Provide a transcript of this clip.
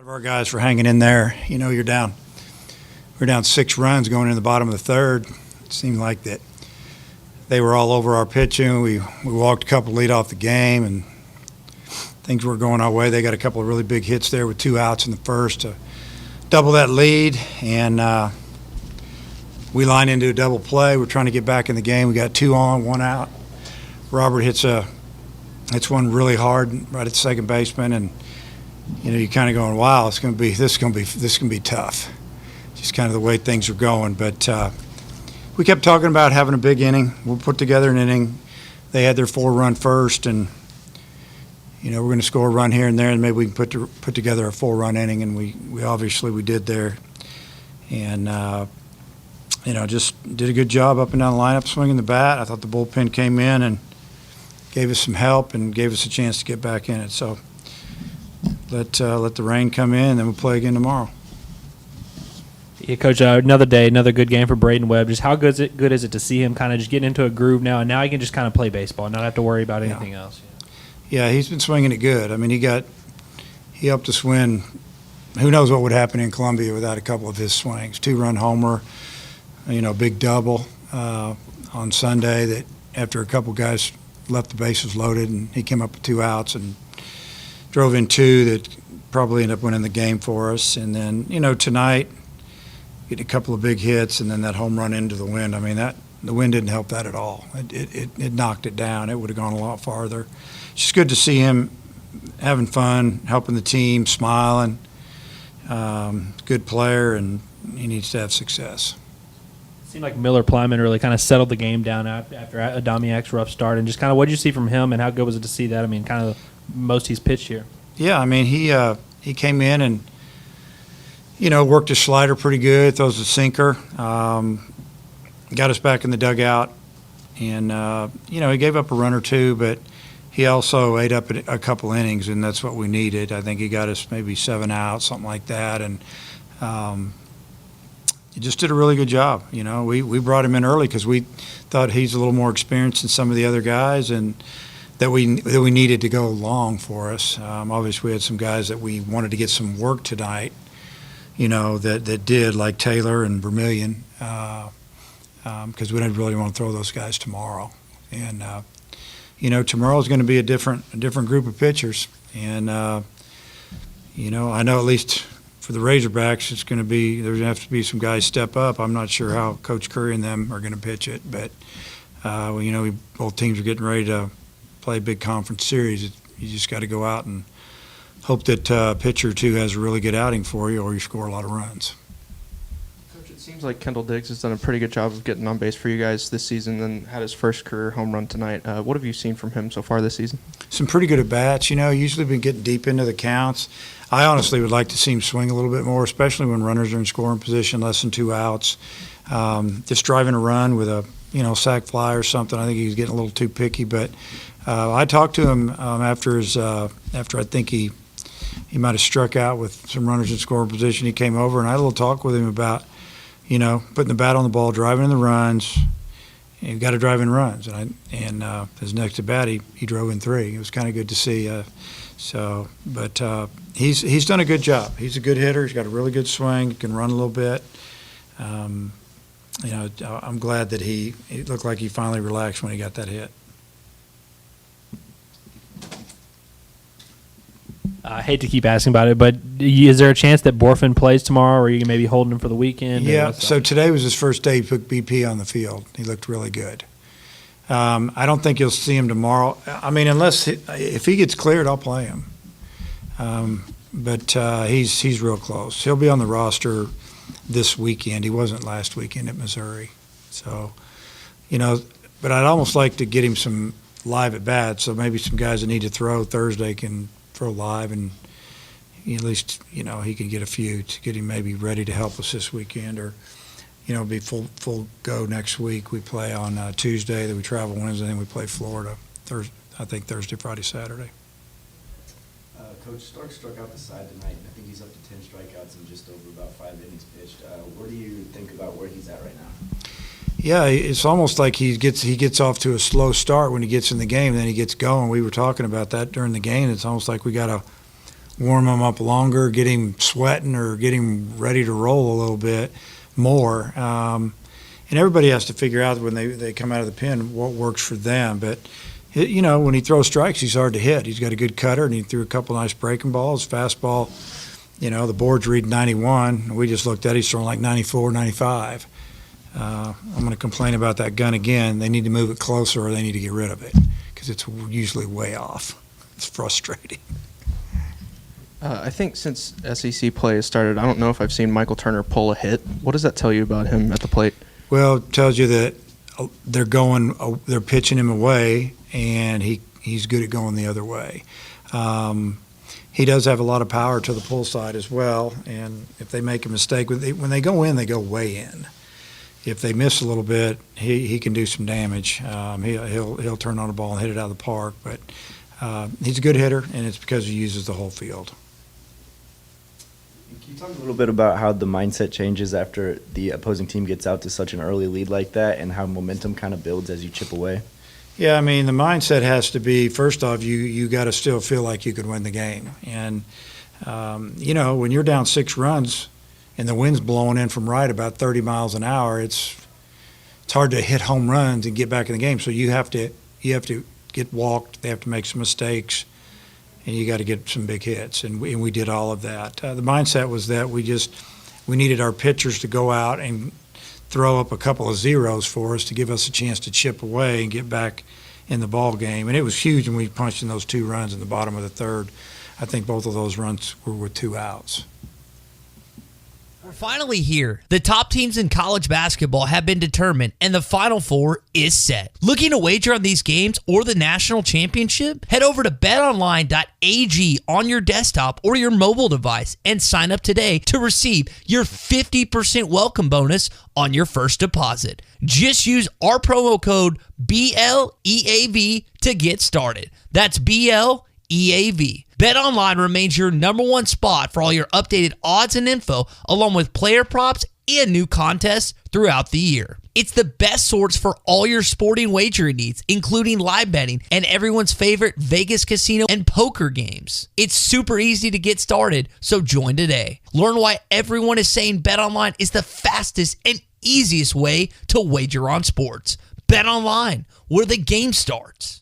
Of our guys for hanging in there. You know, we're down 6 runs going in the bottom of the third. It seemed like that they were all over our pitching. We walked a couple lead off the game, and things were going our way. They got a couple of really big hits there with 2 outs in the first to double that lead, and we line into a double play. We're trying to get back in the game. We got 2 on, 1 out. Robert hits one really hard right at the second baseman, and you know, you're kind of going, wow, this is going to be tough. Just kind of the way things are going. But we kept talking about having a big inning. We'll put together an inning. They had their 4-run first, and you know, we're going to score a run here and there, and maybe we can put together a 4-run inning. And we obviously did there, and you know, just did a good job up and down the lineup, swinging the bat. I thought the bullpen came in and gave us some help and gave us a chance to get back in it. So. Let the rain come in, and then we'll play again tomorrow. Yeah, Coach, another day, another good game for Braden Webb. Just how good is it to see him kind of just getting into a groove now, and now he can just kind of play baseball and not have to worry about anything else? Yeah, he's been swinging it good. I mean, he helped us win. Who knows what would happen in Columbia without a couple of his swings. 2-run homer, you know, big double on Sunday that after a couple guys left the bases loaded, and he came up with 2 outs and drove in 2 that probably ended up winning the game for us. And then, you know, tonight, getting a couple of big hits and then that home run into the wind. I mean, the wind didn't help that at all. It knocked it down. It would have gone a lot farther. It's just good to see him having fun, helping the team, smiling. Good player, and he needs to have success. It seemed like Miller Plyman really kind of settled the game down after Adamiak's rough start. And just kind of what did you see from him, and how good was it to see that? I mean, kind of most he's pitched here. Yeah, I mean, he came in and, you know, worked his slider pretty good, throws a sinker, got us back in the dugout, and, you know, he gave up a run or 2, but he also ate up a couple innings, and that's what we needed. I think he got us maybe 7 outs, something like that, and he just did a really good job. You know, we brought him in early because we thought he's a little more experienced than some of the other guys, and that we needed to go long for us. Obviously, we had some guys that we wanted to get some work tonight, you know, that did, like Taylor and Vermillion, because we didn't really want to throw those guys tomorrow. And you know, tomorrow's going to be a different group of pitchers, and you know, I know at least for the Razorbacks, there's going to have to be some guys step up. I'm not sure how Coach Curry and them are going to pitch it, but well, you know, both teams are getting ready to play a big conference series. You just got to go out and hope that a pitcher or 2 has a really good outing for you, or you score a lot of runs. Coach, it seems like Kendall Diggs has done a pretty good job of getting on base for you guys this season and had his first career home run tonight. What have you seen from him so far this season? Some pretty good at-bats. You know, usually been getting deep into the counts. I honestly would like to see him swing a little bit more, especially when runners are in scoring position, less than 2 outs. Just driving a run with a, you know, sac fly or something. I think he's getting a little too picky, but I talked to him after I think he might have struck out with some runners in scoring position. He came over, and I had a little talk with him about, you know, putting the bat on the ball, driving in the runs. You've got to drive in runs, and his next at bat, he drove in 3. It was kind of good to see. But he's done a good job. He's a good hitter. He's got a really good swing. He can run a little bit. You know, I'm glad that it looked like he finally relaxed when he got that hit. I hate to keep asking about it, but is there a chance that Borfin plays tomorrow, or are you maybe holding him for the weekend? Yeah, so today was his first day he put BP on the field. He looked really good. I don't think you'll see him tomorrow. I mean, if he gets cleared, I'll play him. But he's real close. He'll be on the roster this weekend. He wasn't last weekend at Missouri. So, you know, but I'd almost like to get him some live at bats, so maybe some guys that need to throw Thursday can throw live, and at least, you know, he can get a few to get him maybe ready to help us this weekend, or, you know, be full go next week. We play on Tuesday, then we travel Wednesday, then we play Florida Thursday, Friday, Saturday. Coach Stark struck out the side tonight. I think he's up to 10 strikeouts in just over about 5 innings pitched. What do you think about where he's at right now? Yeah, it's almost like he gets off to a slow start when he gets in the game, and then he gets going. We were talking about that during the game. It's almost like we got to warm him up longer, get him sweating or get him ready to roll a little bit more. And everybody has to figure out when they come out of the pen what works for them. But, when he throws strikes, he's hard to hit. He's got a good cutter, and he threw a couple nice breaking balls. Fastball, the board's reading 91. We just looked at it. He's throwing like 94, 95. I'm going to complain about that gun again. They need to move it closer or they need to get rid of it because it's usually way off. It's frustrating. I think since SEC play has started, I don't know if I've seen Michael Turner pull a hit. What does that tell you about him at the plate? Well, it tells you that they're pitching him away, and he's good at going the other way. He does have a lot of power to the pull side as well, and if they make a mistake, when they go in, they go way in. If they miss a little bit, he can do some damage. He'll turn on the ball and hit it out of the park, but he's a good hitter, and it's because he uses the whole field. Can you talk a little bit about how the mindset changes after the opposing team gets out to such an early lead like that and how momentum kind of builds as you chip away? Yeah, I mean, the mindset has to be, first off, you got to still feel like you could win the game. And, when you're down 6 runs and the wind's blowing in from right about 30 miles an hour, it's hard to hit home runs and get back in the game. So you have to get walked. They have to make some mistakes. And you got to get some big hits, and we did all of that. The mindset was that we needed our pitchers to go out and throw up a couple of zeros for us to give us a chance to chip away and get back in the ball game. And it was huge when we punched in those 2 runs in the bottom of the third. I think both of those runs were with 2 outs. We're finally here. The top teams in college basketball have been determined, and the Final Four is set. Looking to wager on these games or the national championship? Head over to betonline.ag on your desktop or your mobile device and sign up today to receive your 50% welcome bonus on your first deposit. Just use our promo code BLEAV to get started. That's BLEAV. BetOnline remains your number one spot for all your updated odds and info, along with player props and new contests throughout the year. It's the best source for all your sporting wagering needs, including live betting and everyone's favorite Vegas casino and poker games. It's super easy to get started, so join today. Learn why everyone is saying BetOnline is the fastest and easiest way to wager on sports. BetOnline, where the game starts.